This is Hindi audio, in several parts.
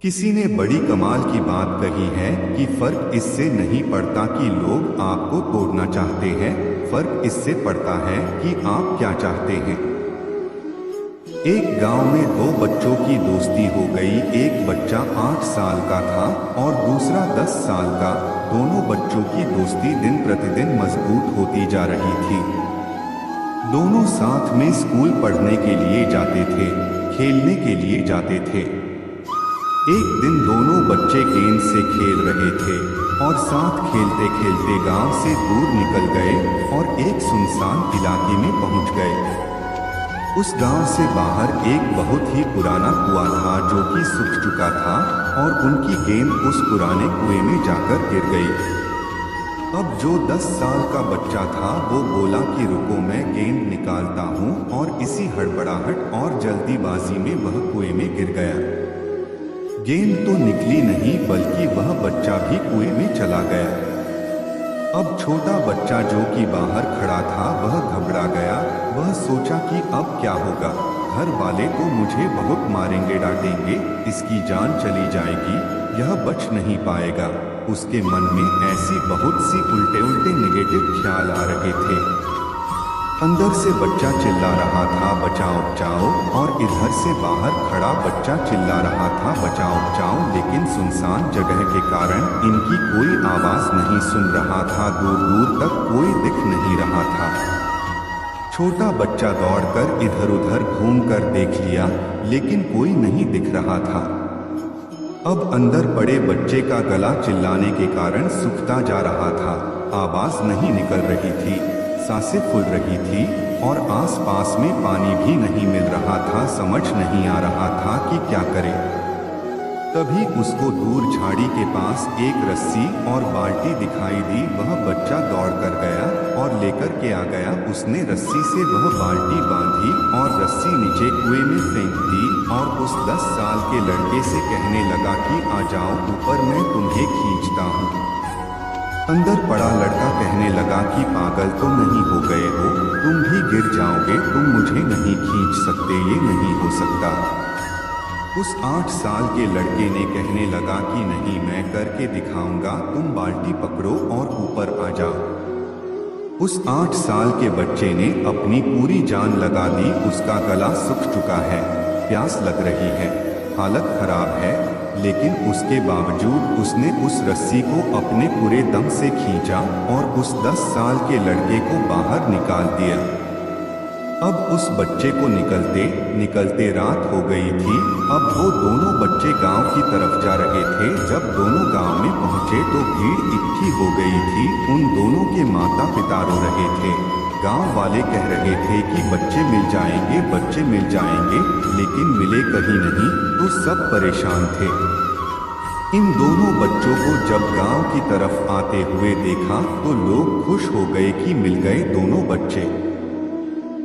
किसी ने बड़ी कमाल की बात कही है कि फर्क इससे नहीं पड़ता कि लोग आपको तोड़ना चाहते हैं, फर्क इससे पड़ता है कि आप क्या चाहते हैं। एक गांव में दो बच्चों की दोस्ती हो गई। एक बच्चा 8 साल का था और दूसरा 10 साल का। दोनों बच्चों की दोस्ती दिन प्रतिदिन मजबूत होती जा रही थी। दोनों साथ में स्कूल पढ़ने के लिए जाते थे, खेलने के लिए जाते थे। एक दिन दोनों बच्चे गेंद से खेल रहे थे और साथ खेलते खेलते गांव से दूर निकल गए और एक सुनसान इलाके में पहुंच गए। उस गांव से बाहर एक बहुत ही पुराना कुआं था जो कि सूख चुका था और उनकी गेंद उस पुराने कुएं में जाकर गिर गई। अब जो 10 साल का बच्चा था वो बोला कि रुको, मैं गेंद निकालता हूँ, और इसी हड़बड़ाहट और जल्दीबाजी में वह कुएं में गिर गया। गेंद तो निकली नहीं बल्कि वह बच्चा भी कुएं में चला गया। अब छोटा बच्चा जो कि बाहर खड़ा था वह घबरा गया। वह सोचा कि अब क्या होगा, घर वाले तो मुझे बहुत मारेंगे, डांटेंगे, इसकी जान चली जाएगी, यह बच नहीं पाएगा। उसके मन में ऐसी बहुत सी उल्टे उल्टे नेगेटिव ख्याल आ रहे थे। अंदर से बच्चा चिल्ला रहा था बचाओ बचाओ, और इधर से बाहर खड़ा बच्चा चिल्ला रहा था बचाओ बचाओ, लेकिन सुनसान जगह के कारण इनकी कोई आवाज नहीं सुन रहा था। दूर दूर तक कोई दिख नहीं रहा था। छोटा बच्चा दौड़कर इधर उधर घूमकर देख लिया लेकिन कोई नहीं दिख रहा था। अब अंदर पड़े बच्चे का गला चिल्लाने के कारण सूखता जा रहा था। आवाज नहीं निकल रही थी, सांसें फूल रही थी और आसपास में पानी भी नहीं मिल रहा था। समझ नहीं आ रहा था कि क्या करे। तभी उसको दूर झाड़ी के पास एक रस्सी और बाल्टी दिखाई दी। वह बच्चा दौड़कर गया और लेकर के आ गया। उसने रस्सी से वह बाल्टी बांधी और रस्सी नीचे कुएं में फेंक दी और उस 10 साल के लड़के से कहने लगा कि आ जाओ ऊपर, मैं तुम्हें खींचता हूँ। अंदर पड़ा लड़का कहने लगा कि पागल तो नहीं हो गए हो, तुम भी गिर जाओगे, तुम मुझे नहीं खींच सकते, ये नहीं हो सकता। उस 8 साल के लड़के ने कहने लगा कि नहीं, मैं करके दिखाऊंगा, तुम बाल्टी पकड़ो और ऊपर आ जाओ। उस 8 साल के बच्चे ने अपनी पूरी जान लगा दी। उसका गला सूख चुका है, प्यास लग रही है, हालत खराब है, लेकिन उसके बावजूद उसने उस रस्सी को अपने पूरे दम से खींचा और उस 10 साल के लड़के को बाहर निकाल दिया। अब उस बच्चे को निकलते निकलते रात हो गई थी। अब वो दोनों बच्चे गांव की तरफ जा रहे थे। जब दोनों गांव में पहुंचे तो भीड़ इकट्ठी हो गई थी। उन दोनों के माता पिता रो रहे थे। गांव वाले कह रहे थे कि बच्चे मिल जाएंगे, बच्चे मिल जाएंगे, लेकिन मिले कहीं नहीं। तो सब परेशान थे। इन दोनों बच्चों को जब गांव की तरफ आते हुए देखा तो लोग खुश हो गए कि मिल गए दोनों बच्चे।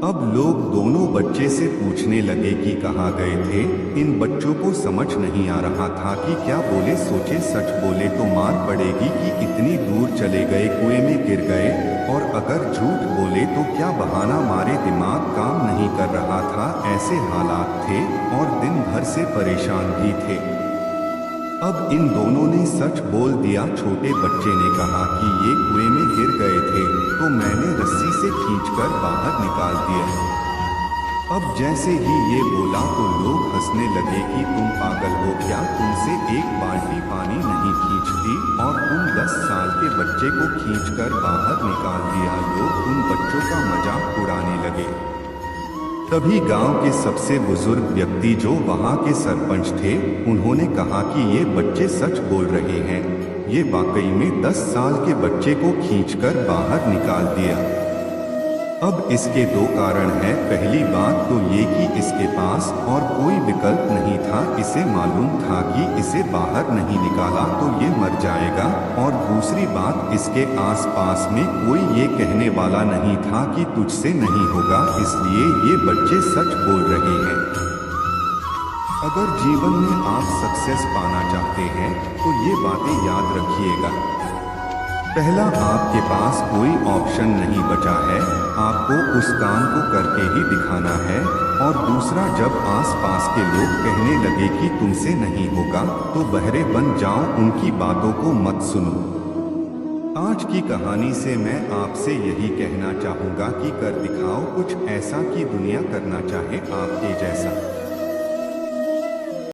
अब लोग दोनों बच्चे से पूछने लगे कि कहाँ गए थे। इन बच्चों को समझ नहीं आ रहा था कि क्या बोले। सोचे सच बोले तो मार पड़ेगी कि इतनी दूर चले गए, कुएं में गिर गए, और अगर झूठ बोले तो क्या बहाना मारे। दिमाग काम नहीं कर रहा था। ऐसे हालात थे और दिन भर से परेशान भी थे। अब इन दोनों ने सच बोल दिया। छोटे बच्चे ने कहा कि ये कुएं में गिर गए थे तो मैंने रस्सी से खींचकर बाहर निकाल दिया। अब जैसे ही ये बोला तो लोग हंसने लगे कि तुम पागल हो क्या, तुमसे एक बाल्टी पानी नहीं खींचती और तुम 10 साल के बच्चे को खींचकर बाहर निकाल दिया। लोग उन बच्चों का मजाक उड़ाने लगे। तभी गांव के सबसे बुजुर्ग व्यक्ति जो वहां के सरपंच थे, उन्होंने कहा कि ये बच्चे सच बोल रहे हैं, ये वाकई में 10 साल के बच्चे को खींचकर बाहर निकाल दिया। अब इसके 2 कारण हैं। पहली बात तो ये कि इसके पास और कोई विकल्प नहीं था। इसे मालूम था कि इसे बाहर नहीं निकाला तो ये मर जाएगा, और दूसरी बात, इसके आसपास में कोई ये कहने वाला नहीं था कि तुझसे नहीं होगा, इसलिए ये बच्चे सच बोल रहे हैं। अगर जीवन में आप सक्सेस पाना चाहते हैं तो ये बातें याद रखिएगा। पहला, आपके पास कोई ऑप्शन नहीं बचा है, आपको उस काम को करके ही दिखाना है। और दूसरा, जब आसपास के लोग कहने लगे कि तुमसे नहीं होगा, तो बहरे बन जाओ, उनकी बातों को मत सुनो। आज की कहानी से मैं आपसे यही कहना चाहूँगा कि कर दिखाओ कुछ ऐसा कि दुनिया करना चाहे आपके जैसा।